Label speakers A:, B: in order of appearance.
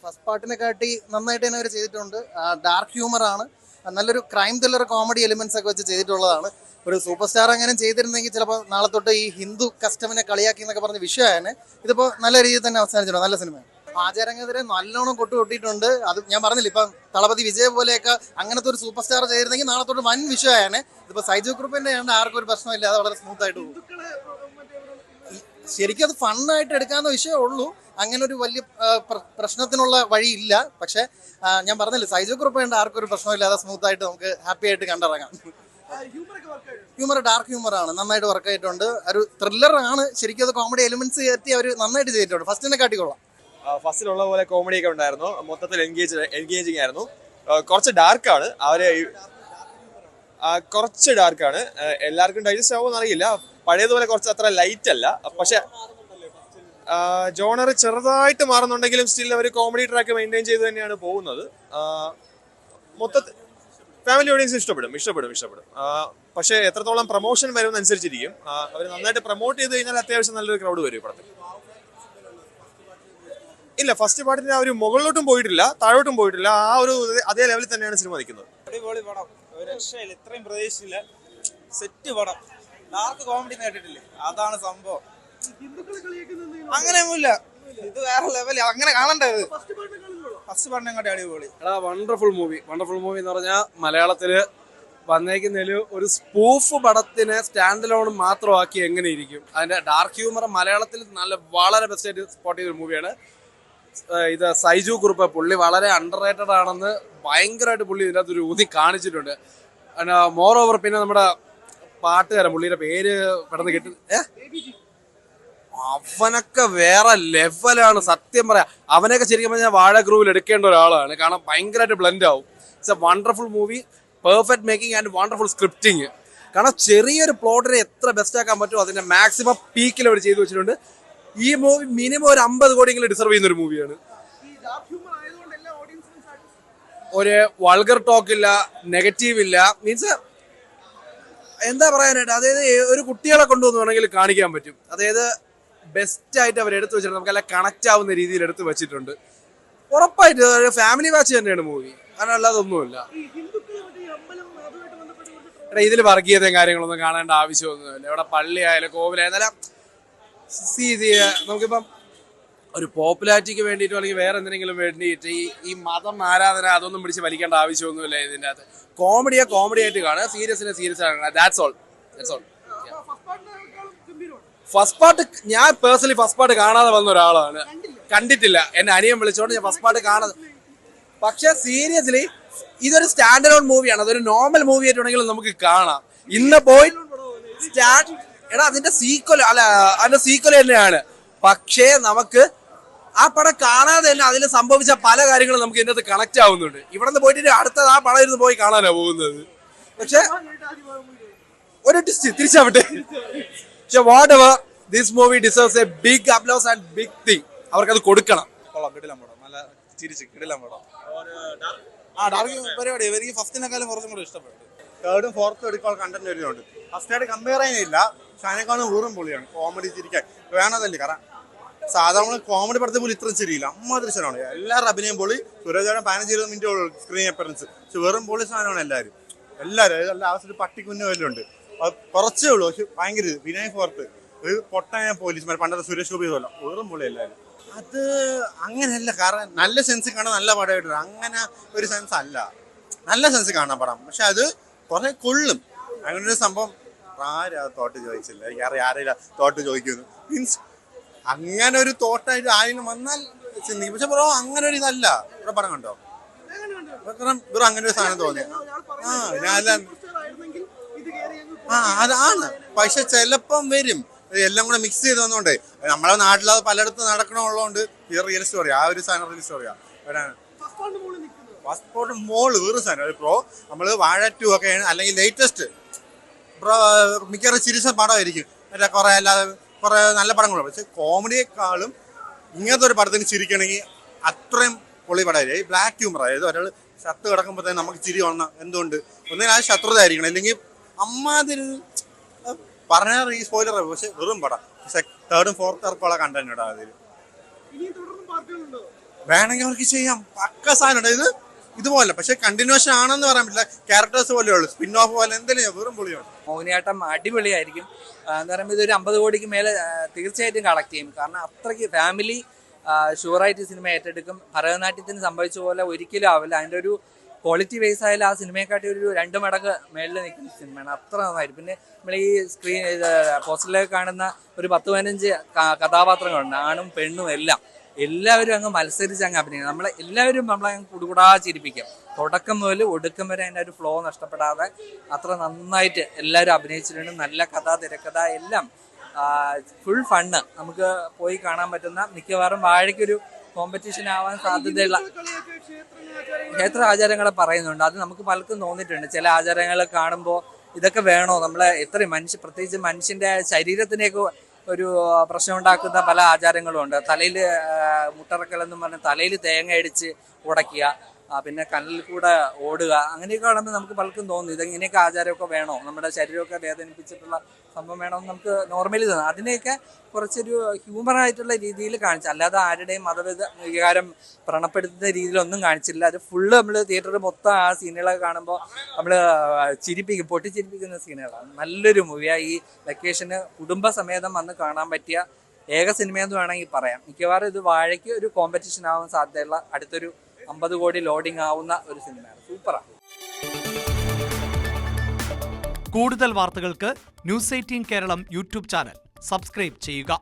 A: First പാർട്ടിനെക്കാട്ടി നന്നായിട്ട് തന്നെ അവർ ചെയ്തിട്ടുണ്ട്. ഡാർക്ക് ഹ്യൂമർ ആണ്, നല്ലൊരു ക്രൈം ത്രില്ലർ കോമഡി എലിമെന്റ്സ് ഒക്കെ വെച്ച് ചെയ്തിട്ടുള്ളതാണ്. ഒരു സൂപ്പർ സ്റ്റാർ അങ്ങനെ ചെയ്തിരുന്നെങ്കിൽ ചിലപ്പോൾ നാളെ തൊട്ട് ഈ ഹിന്ദു കസ്റ്റമിനെ കളിയാക്കി എന്നൊക്കെ പറഞ്ഞ വിഷയമാണ്. ഇതിപ്പോൾ നല്ല രീതിയിൽ തന്നെ അവസാനിച്ചിട്ടുണ്ട്. നല്ല സിനിമയാണ്. ആചാരങ്ങെതിരെ നല്ലോണം കൊട്ടുകൊട്ടിയിട്ടുണ്ട്. അത് ഞാൻ പറഞ്ഞില്ല, ഇപ്പം തളപതി വിജയ് പോലെയൊക്കെ അങ്ങനത്തെ ഒരു സൂപ്പർ സ്റ്റാർ ചെയ്തിരുന്നെങ്കിൽ നാളെ തൊട്ട് വൻ വിഷയമാണ്. ഇതിപ്പോൾ സൈജു ഗ്രൂപ്പിന്റെ ആണ്, ആർക്കും ഒരു പ്രശ്നമില്ല, അത് വളരെ സ്മൂത്ത് ആയിട്ട് പോകും. ശരിക്കും അത് ഫണ്ണായിട്ട് എടുക്കാവുന്ന വിഷയമേ ഉള്ളൂ. അങ്ങനെ ഒരു വലിയ പ്രശ്നത്തിനുള്ള വഴിയില്ല. പക്ഷെ ഞാൻ പറഞ്ഞില്ല, സൈജു ഗ്രൂപ്പ് ഉണ്ട്, ആർക്കും ഒരു പ്രശ്നമില്ലാതെ സ്മൂത്ത് ആയിട്ട് നമുക്ക് ഹാപ്പി ആയിട്ട് കണ്ടിറങ്ങാം. ഹ്യൂമർ ഡാർക്ക് ഹ്യൂമറാണ്, നന്നായിട്ട് വർക്ക് ആയിട്ടുണ്ട്. ഒരു ത്രില്ലറാണ്, ശരിക്കും അത് കോമഡി എലിമെന്റ്സ് കയറ്റി അവർ നന്നായിട്ട് ചെയ്തിട്ടുണ്ട്. ഫസ്റ്റിനെ കാട്ടിക്കൊള്ളാം.
B: ഫസ്റ്റിലുള്ള പോലെ കോമഡി ഒക്കെ ഉണ്ടായിരുന്നു, മൊത്തത്തിൽ എൻഗേജിങ് ആയിരുന്നു. കുറച്ച് ഡാർക്കാണ് കുറച്ച് ഡാർക്കാണ്. എല്ലാവർക്കും ഡൈജസ്റ്റ് ആവുമെന്ന് അറിയില്ല. പഴയതുപോലെ കുറച്ച് അത്ര ലൈറ്റ് അല്ല. പക്ഷെ ജോണർ ചെറുതായിട്ട് മാറുന്നുണ്ടെങ്കിലും സ്റ്റിൽ അവർ കോമഡി ട്രാക്ക് മെയിൻറ്റെയിൻ ചെയ്ത് തന്നെയാണ് പോകുന്നത്. മൊത്തത്തിൽ ഫാമിലി ഓഡിയൻസ് ഇഷ്ടപ്പെടും. പക്ഷേ എത്രത്തോളം പ്രൊമോഷൻ വരുമെന്നനുസരിച്ചിരിക്കും. അവർ നന്നായിട്ട് പ്രൊമോട്ട് ചെയ്ത് കഴിഞ്ഞാൽ അത്യാവശ്യം നല്ലൊരു ക്രൗഡ് വരും പടത്തിൽ. ഇല്ല, ഫസ്റ്റ് പാർട്ടിന് ആ ഒരു മുകളിലോട്ടും പോയിട്ടില്ല, താഴോട്ടും പോയിട്ടില്ല. ആ ഒരു അതേ ലെവലിൽ തന്നെയാണ് സിനിമ നിൽക്കുന്നത്.
C: അടിപൊളി പടം, ഒരു രക്ഷയില്ല. ഇത്രയും പ്രതീക്ഷിച്ചില്ല. സെറ്റ് പടം. ഡാർക്ക് കോമഡി നേട്ടിട്ടില്ലേ, അതാണ് സംഭവം. അങ്ങനെയൊന്നുമില്ല, ഇത് വേറെ ലെവൽ. അങ്ങനെ കാണണ്ടത്. ഫസ്റ്റ് പാർട്ടിനെ കാട്ടി അടിപൊളി.
D: വണ്ടർഫുൾ മൂവി എന്ന് പറഞ്ഞാൽ മലയാളത്തില് വന്നേക്കുന്നതിൽ ഒരു സ്പൂഫ് പടത്തിനെ സ്റ്റാൻഡ് ലോൺ മാത്രമാക്കി എങ്ങനെ ഇരിക്കും. അതിന്റെ ഡാർക്ക് ഹ്യൂമർ മലയാളത്തിൽ വളരെ ബെസ്റ്റ് ആയിട്ട് സ്പോട്ട് ചെയ്തൊരു മൂവിയാണ് ഇത്. സൈജു കുറുപ്പ് പുള്ളി വളരെ അണ്ടർ റേറ്റഡ് ആണെന്ന് ഭയങ്കരമായിട്ട് പുള്ളി ഇതിനകത്ത് ഒരു ഊതി കാണിച്ചിട്ടുണ്ട്. മോർ ഓവർ പിന്നെ നമ്മുടെ പാട്ടുകാരൻ, പുള്ളിയുടെ പേര് പെട്ടെന്ന് കിട്ടും, അവനൊക്കെ വേറെ ലെവലാണ്. സത്യം പറയാം, അവനൊക്കെ ശരിക്കും പറഞ്ഞാൽ വാഴ ഗ്രൂവിൽ എടുക്കേണ്ട ഒരാളാണ്. കാരണം ഭയങ്കരമായിട്ട് ബ്ലെൻഡ് ആവും. It's A wonderful movie, perfect making and wonderful scripting. കാരണം ചെറിയൊരു പ്ലോട്ടിനെ എത്ര ബെസ്റ്റ് ആക്കാൻ പറ്റുമോ അതിന്റെ മാക്സിമം പീക്കിൽ അവർ ചെയ്തു വെച്ചിട്ടുണ്ട്. ഈ മൂവി മിനിമം ഒരു 50 കോടിയെങ്കിലും ഡിസർവ് ചെയ്യുന്ന ഒരു മൂവിയാണ്. ഒരു വൾഗർ ടോക്ക് ഇല്ല, നെഗറ്റീവ് ഇല്ല, മീൻസ് എന്താ പറയാനായിട്ട്, അതായത് ഒരു കുട്ടികളെ കൊണ്ടുവന്ന് വേണമെങ്കിൽ കാണിക്കാൻ പറ്റും. അതായത് ബെസ്റ്റ് ആയിട്ട് അവർ എടുത്തു വെച്ചിട്ടുണ്ട്, നമുക്കെല്ലാം കണക്ട് ആവുന്ന രീതിയിൽ എടുത്ത് വെച്ചിട്ടുണ്ട്. ഉറപ്പായിട്ട് ഒരു ഫാമിലി വാച്ച് തന്നെയാണ് മൂവി, അതിനല്ലാതെ ഒന്നുമില്ല. ഇതിൽ വർഗീയതയും കാര്യങ്ങളൊന്നും കാണേണ്ട ആവശ്യമൊന്നുമില്ല. ഇവിടെ പള്ളി ആയാലും കോവിലായാലും നമുക്കിപ്പം ഒരു പോപ്പുലാരിറ്റിക്ക് വേണ്ടിയിട്ടോ അല്ലെങ്കിൽ വേറെ എന്തെങ്കിലും വേണ്ടിയിട്ട് ഈ മതം ആരാധന അതൊന്നും പിടിച്ച് വലിക്കേണ്ട ആവശ്യമൊന്നുമില്ല. ഇതിൻ്റെ അകത്ത് കോമഡി ആയിട്ട് കാണുക, സീരിയസ് ആണ്. That's all. ഫസ്റ്റ് പാർട്ട് ഞാൻ പേഴ്സണലി ഫസ്റ്റ് പാർട്ട് കാണാതെ വന്ന ഒരാളാണ്, കണ്ടിട്ടില്ല. എന്നെ അനിയൻ വിളിച്ചോണ്ട് ഞാൻ ഫസ്റ്റ് പാർട്ട് കാണാതെ. പക്ഷെ സീരിയസ്ലി ഇതൊരു സ്റ്റാൻഡ് അലോൺ മൂവിയാണ്. അതൊരു നോർമൽ മൂവി ആയിട്ടുണ്ടെങ്കിലും നമുക്ക് കാണാം. ഇന്ന് പോയി അതിന്റെ സീക്വൽ തന്നെയാണ്. പക്ഷേ നമുക്ക് ആ പടം കാണാതെ തന്നെ അതിൽ സംഭവിച്ച പല കാര്യങ്ങളും നമുക്ക് ഇതിനകത്ത് കണക്ട് ആവുന്നുണ്ട്. ഇവിടെ നിന്ന് പോയിട്ട് അടുത്തത് ആ പടം ഇരുന്ന് പോയി കാണാനാണ് പോകുന്നത്. പക്ഷെ ഒരു തിരിച്ചാവട്ടെ. പക്ഷെ whatever, this movie deserves a big applause and big thing. അവർക്കത് കൊടുക്കണം.
C: നല്ല ചിരിച്ച് കിടിലം പടം. ഡാർക്ക് പരിപാടി എനിക്ക് ഫസ്റ്റിനെക്കാളും കുറച്ചും കൂടെ ഇഷ്ടപ്പെട്ടു.
E: തേർഡും ഫോർത്തും എടുക്കാനുള്ള കണ്ടന്റ് വരുന്നുണ്ട്. ഫസ്റ്റായിട്ട് കമ്പയർ ചെയ്യാനില്ല, പക്ഷെ അതിനേക്കാളും ഊറും പൊളിയാണ്. കോമഡി ചിരിക്കാൻ വേണതല്ലേ, കാരണം സാധാരണ കോമഡി പടത്തിൽ പോലും ഇത്രയും ശരിയില്ല. അമ്മാതിരി സാധനമാണ് എല്ലാവരും അഭിനയം പൊളി. സുരേഷ് 15-20 മിനിറ്റ് സ്ക്രീൻ അപ്പിയറൻസ്, പക്ഷെ വെറും പൊളി സാധനമാണ് എല്ലാവരും. എല്ലാ അവസരം പട്ടിക്കുഞ്ഞു വല്ലുണ്ട്. കുറച്ചേ ഉള്ളൂ, പക്ഷെ ഭയങ്കര വിനയ് ഫോർത്ത്, ഒരു പൊട്ടായ പോലീസ്മാർ, പണ്ടത്തെ സുരേഷ് ഗോപി പോലെ വെറും പൊളി എല്ലാവരും. അത് അങ്ങനെയല്ല, കാരണം നല്ല സെൻസ് കാണാൻ നല്ല പടമായിട്ട് അങ്ങനെ ഒരു സെൻസ് അല്ല, നല്ല സെൻസ് കാണാൻ പടം. പക്ഷെ അത് കുറെ കൊള്ളും. അങ്ങനെ ഒരു സംഭവം ആരാ തോട്ട് ചോദിച്ചില്ല, ആരെയില്ല തോട്ട് ചോദിക്കുന്നു. മീൻസ് അങ്ങനെ ഒരു തോട്ടായിട്ട് ആരെങ്കിലും വന്നാൽ ചിന്തിക്കും. പക്ഷെ ബ്രോ അങ്ങനെ ഒരു ഇതല്ല. ഇവിടെ പടം കണ്ടോ? ബ്രോ അങ്ങനെ ഒരു സാധനം തോന്നിയ അതാണ്. പക്ഷെ ചിലപ്പം വരും, എല്ലാം കൂടെ മിക്സ് ചെയ്ത് വന്നോണ്ടേ. നമ്മളെ നാട്ടിലത് പലയിടത്തും നടക്കണമുള്ളതുകൊണ്ട് റിയൽ സ്റ്റോറി, ആ ഒരു സാധനം റിയൽ സ്റ്റോറിയാ. പാസ്പോർട്ട് മോള് വേറെ സാധനം. ബ്രോ നമ്മള് വാഴ 2 ഒക്കെ അല്ലെങ്കിൽ ലേറ്റസ്റ്റ് ബ്രോ മിക്കവാറും സീരീസ് പടമായിരിക്കും. മറ്റേ കുറെ അല്ലാതെ കുറെ നല്ല പടങ്ങളുണ്ട്. പക്ഷെ കോമഡിയെക്കാളും ഇങ്ങനത്തെ ഒരു പടത്തിന് ചിരിക്കണമെങ്കിൽ അത്രയും പൊളി പടമായിരിക്കും. ഈ ബ്ലാക്ക് ഹ്യൂമർ, അതായത് ഒരാൾ ശത്രു കിടക്കുമ്പോൾ തന്നെ നമുക്ക് ചിരി വരണം. എന്തുകൊണ്ട് ഒന്നിനും ആ ശത്രുത ആയിരിക്കണം, അല്ലെങ്കിൽ അമ്മാതിരി പറഞ്ഞാൽ ഈ സ്പോയിലർ. പക്ഷെ വെറും പടം. പക്ഷെ തേർഡും ഫോർത്തും ഇറക്കമുള്ള കണ്ടന്റ് ഇടാം അതിൽ. വേണമെങ്കിൽ അവർക്ക് ചെയ്യാം, പക്ക സാധനം ഇത് ഇതുപോലെ. പക്ഷെ കണ്ടിന്യൂഷൻ ആണെന്ന് പറയാൻ പറ്റില്ല, ക്യാരക്ടേഴ്സ് പോലെ ഉള്ളൂ, സ്പിൻ ഓഫ് പോലെ എന്തെങ്കിലും വെറും പൊളിയാണ്.
F: മോഹിനിയാട്ടം അടിപൊളിയായിരിക്കും. എന്ന് പറയുമ്പോൾ ഇതൊരു 50 കോടിക്ക് മേലെ തീർച്ചയായിട്ടും കളക്ട് ചെയ്യും. കാരണം അത്രയ്ക്ക് ഫാമിലി ഷുവറായിട്ട് സിനിമ ഏറ്റെടുക്കും. ഭരതനാട്യത്തിന് സംഭവിച്ച പോലെ ഒരിക്കലും ആവില്ല. അതിൻ്റെ ഒരു ക്വാളിറ്റി വൈസ് ആയാലും ആ സിനിമയെക്കാട്ടി ഒരു 2 മടങ്ങ് മേളിൽ നിൽക്കുന്ന സിനിമയാണ്. അത്ര നന്നായിരിക്കും. പിന്നെ നമ്മൾ ഈ സ്ക്രീൻ പോസ്റ്ററിലേക്ക് കാണുന്ന ഒരു 10-15 കഥാപാത്രങ്ങളുണ്ട്, ആണും പെണ്ണും എല്ലാം. എല്ലാവരും അങ്ങ് മത്സരിച്ച് അങ്ങ് അഭിനയിക്കും. എല്ലാവരും നമ്മളെ അങ്ങ് കുടുകൂടാ ചിരിപ്പിക്കും. തുടക്കം മുതൽ ഒടുക്കം വരെ അതിൻ്റെ ഒരു ഫ്ലോ നഷ്ടപ്പെടാതെ അത്ര നന്നായിട്ട് എല്ലാവരും അഭിനയിച്ചിട്ടുണ്ട്. നല്ല കഥ, തിരക്കഥ എല്ലാം ഫുൾ ഫണ്ണ്. നമുക്ക് പോയി കാണാൻ പറ്റുന്ന, മിക്കവാറും വാഴയ്ക്കൊരു കോമ്പറ്റീഷൻ ആവാൻ സാധ്യതയുള്ള ക്ഷേത്ര ആചാരങ്ങളെ പറയുന്നുണ്ട്. അത് നമുക്ക് പലർക്കും തോന്നിയിട്ടുണ്ട്. ചില ആചാരങ്ങൾ കാണുമ്പോൾ ഇതൊക്കെ വേണോ, നമ്മളെ എത്രയും പ്രത്യേകിച്ച് മനുഷ്യൻ്റെ ശരീരത്തിനെയൊക്കെ ഒരു പ്രശ്നം ഉണ്ടാക്കുന്ന പല ആചാരങ്ങളും ഉണ്ട്. തലയിൽ മുട്ടറക്കൽ എന്നും പറഞ്ഞ് തലയിൽ തേങ്ങ അടിച്ച് ഉടയ്ക്കുക, പിന്നെ കനലിൽ കൂടെ ഓടുക, അങ്ങനെയൊക്കെ കാണുമ്പോൾ നമുക്ക് പലർക്കും തോന്നുന്നു ഇതെങ്ങനെയൊക്കെ ആചാരമൊക്കെ വേണോ, നമ്മുടെ ശരീരമൊക്കെ വേദനിപ്പിച്ചിട്ടുള്ള സംഭവം വേണമെന്ന് നമുക്ക് നോർമലി തോന്നും. അതിനെയൊക്കെ കുറച്ചൊരു ഹ്യൂമറായിട്ടുള്ള രീതിയിൽ കാണിച്ചു, അല്ലാതെ ആരുടെയും വികാരം വ്രണപ്പെടുത്തുന്ന രീതിയിലൊന്നും കാണിച്ചില്ല. അത് ഫുള്ള് നമ്മൾ തിയേറ്ററിൽ മൊത്തം ആ സീനുകളൊക്കെ കാണുമ്പോൾ നമ്മൾ പൊട്ടിച്ചിരിപ്പിക്കുന്ന സീനുകളാണ്. നല്ലൊരു മൂവിയാണ്. ഈ വെക്കേഷന് കുടുംബസമേതം വന്ന് കാണാൻ പറ്റിയ ഏക സിനിമയെന്ന് വേണമെങ്കിൽ പറയാം. മിക്കവാറും ഇത് വാഴയ്ക്ക് ഒരു കോമ്പറ്റീഷൻ ആവാൻ സാധ്യതയുള്ള അടുത്തൊരു 50 കോടി ലോഡിംഗ് ആവുന്ന ഒരു സിനിമയാണ്. സൂപ്പറാണ്.
G: കൂടുതൽ വാർത്തകൾക്ക് News 18 കേരളം യൂട്യൂബ് ചാനൽ സബ്സ്ക്രൈബ് ചെയ്യുക.